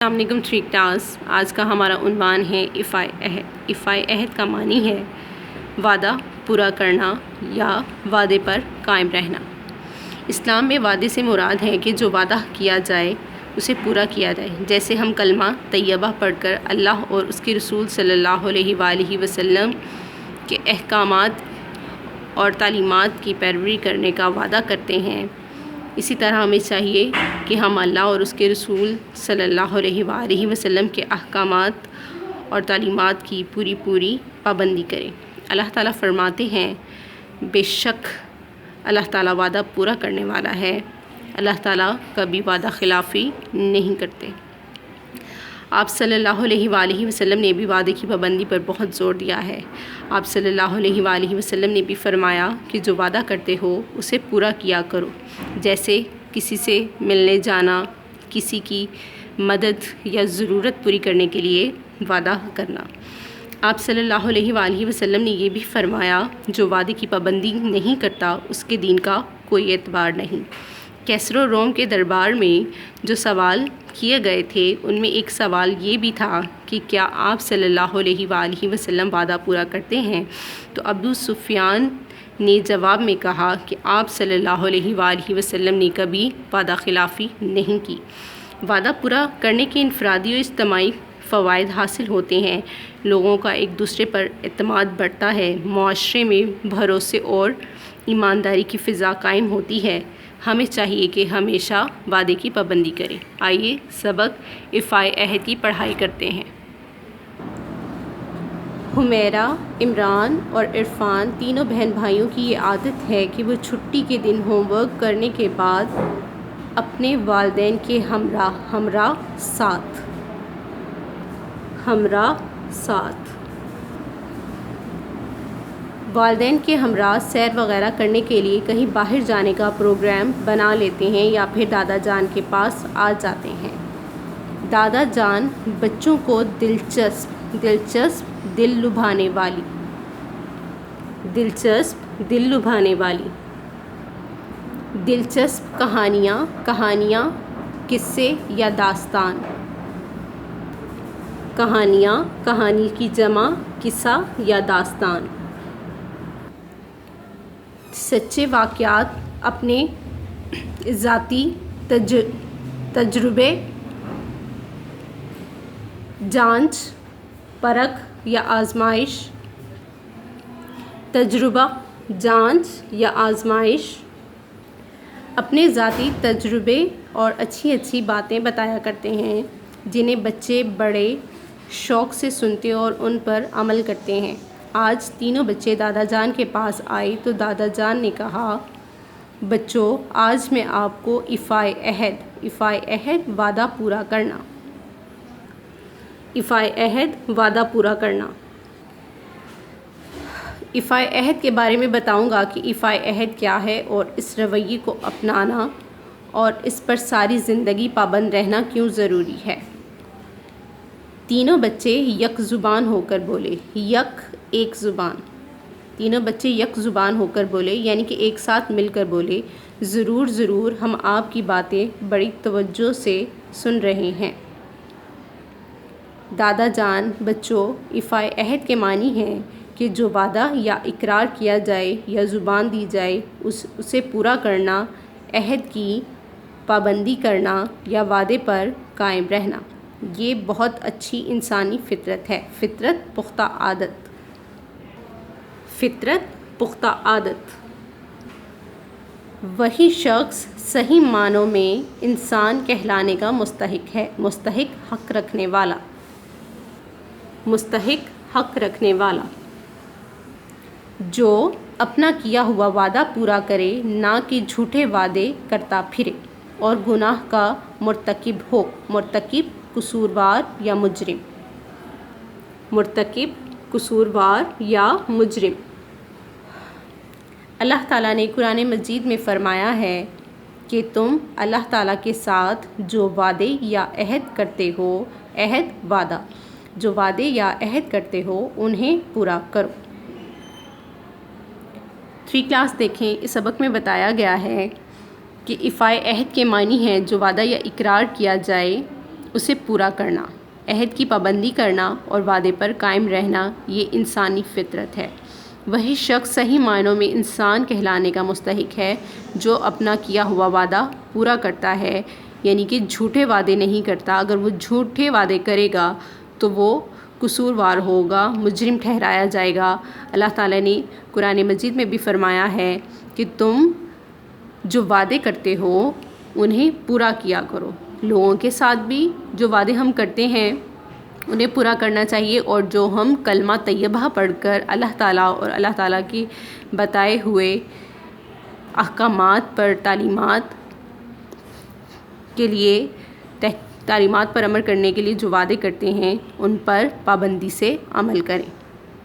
السلام علیکم three class. آج کا ہمارا عنوان ہے افائے عہد۔ افائے عہد کا معنی ہے وعدہ پورا کرنا یا وعدے پر قائم رہنا۔ اسلام میں وعدے سے مراد ہے کہ جو وعدہ کیا جائے اسے پورا کیا جائے، جیسے ہم کلمہ طیبہ پڑھ کر اللہ اور اس کے رسول صلی اللہ علیہ وآلہ وسلم کے احکامات اور تعلیمات کی پیروی کرنے کا وعدہ کرتے ہیں۔ اسی طرح ہمیں چاہیے کہ ہم اللہ اور اس کے رسول صلی اللہ علیہ وآلہ وسلم کے احکامات اور تعلیمات کی پوری پابندی کریں۔ اللہ تعالیٰ فرماتے ہیں، بے شک اللہ تعالیٰ وعدہ پورا کرنے والا ہے، اللہ تعالیٰ کبھی وعدہ خلافی نہیں کرتے۔ آپ صلی اللہ علیہ وآلہ وسلم نے بھی وعدے کی پابندی پر بہت زور دیا ہے۔ آپ صلی اللہ علیہ وآلہ وسلم نے بھی فرمایا کہ جو وعدہ کرتے ہو اسے پورا کیا کرو، جیسے کسی سے ملنے جانا، کسی کی مدد یا ضرورت پوری کرنے کے لیے وعدہ کرنا۔ آپ صلی اللہ علیہ وآلہ وسلم نے یہ بھی فرمایا، جو وعدے کی پابندی نہیں کرتا اس کے دین کا کوئی اعتبار نہیں۔ کیسر و روم کے دربار میں جو سوال کیے گئے تھے ان میں ایک سوال یہ بھی تھا کہ کیا آپ صلی اللہ علیہ وآلہ وسلم وعدہ پورا کرتے ہیں؟ تو ابو سفیان نے جواب میں کہا کہ آپ صلی اللہ علیہ وآلہ وسلم نے کبھی وعدہ خلافی نہیں کی۔ وعدہ پورا کرنے کے انفرادی اور اجتماعی فوائد حاصل ہوتے ہیں، لوگوں کا ایک دوسرے پر اعتماد بڑھتا ہے، معاشرے میں بھروسے اور ایمانداری کی فضا قائم ہوتی ہے۔ ہمیں چاہیے کہ ہمیشہ وعدے کی پابندی کریں۔ آئیے سبق افائے عہد کی پڑھائی کرتے ہیں۔ حمیرہ، عمران اور عرفان تینوں بہن بھائیوں کی یہ عادت ہے کہ وہ چھٹی کے دن ہوم ورک کرنے کے بعد اپنے والدین کے ہمراہ سیر وغیرہ کرنے کے لیے کہیں باہر جانے کا پروگرام بنا لیتے ہیں یا پھر دادا جان کے پاس آ جاتے ہیں۔ دادا جان بچوں کو دلچسپ دل لبھانے والی کہانیاں، قصے یا داستان۔ کہانی کی جمع قصہ یا داستان۔ سچے واقعات، اپنے ذاتی تجربے، جانچ پرکھ یا آزمائش، اپنے ذاتی تجربے اور اچھی باتیں بتایا کرتے ہیں جنہیں بچے بڑے شوق سے سنتے اور ان پر عمل کرتے ہیں۔ آج تینوں بچے دادا جان کے پاس آئے تو دادا جان نے کہا، بچوں آج میں آپ کو افائے عہد وعدہ پورا کرنا۔ افائے عہد کے بارے میں بتاؤں گا کہ افائے عہد کیا ہے اور اس رویے کو اپنانا اور اس پر ساری زندگی پابند رہنا کیوں ضروری ہے۔ تینوں بچے یک زبان ہو کر بولے۔ تینوں بچے یک زبان ہو کر بولے، یعنی کہ ایک ساتھ مل کر بولے، ضرور ہم آپ کی باتیں بڑی توجہ سے سن رہے ہیں۔ دادا جان، بچوں، افائے عہد کے معنی ہے کہ جو وعدہ یا اقرار کیا جائے یا زبان دی جائے اسے پورا کرنا، عہد کی پابندی کرنا یا وعدے پر قائم رہنا۔ یہ بہت اچھی انسانی فطرت ہے۔ فطرت پختہ عادت۔ وہی شخص صحیح معنوں میں انسان کہلانے کا مستحق حق رکھنے والا، جو اپنا کیا ہوا وعدہ پورا کرے، نہ کہ جھوٹے وعدے کرتا پھرے اور گناہ کا مرتکب قصوروار یا مجرم۔ اللہ تعالیٰ نے قرآن مجید میں فرمایا ہے کہ تم اللہ تعالیٰ کے ساتھ جو وعدے یا عہد کرتے ہو انہیں پورا کرو۔ 3 کلاس دیکھیں۔ اس سبق میں بتایا گیا ہے کہ افائے عہد کے معنی ہے جو وعدہ یا اقرار کیا جائے اسے پورا کرنا، عہد کی پابندی کرنا اور وعدے پر قائم رہنا یہ انسانی فطرت ہے۔ وہی شخص صحیح معنوں میں انسان کہلانے کا مستحق ہے جو اپنا کیا ہوا وعدہ پورا کرتا ہے، یعنی کہ جھوٹے وعدے نہیں کرتا۔ اگر وہ جھوٹے وعدے کرے گا تو وہ قصوروار ہوگا، مجرم ٹھہرایا جائے گا۔ اللہ تعالیٰ نے قرآن مجید میں بھی فرمایا ہے کہ تم جو وعدے کرتے ہو انہیں پورا کیا کرو۔ لوگوں کے ساتھ بھی جو وعدے ہم کرتے ہیں انہیں پورا کرنا چاہیے، اور جو ہم کلمہ طیبہ پڑھ کر اللہ تعالیٰ اور اللہ تعالیٰ کی بتائے ہوئے احکامات پر تعلیمات پر عمل کرنے کے لیے جو وعدے کرتے ہیں ان پر پابندی سے عمل کریں۔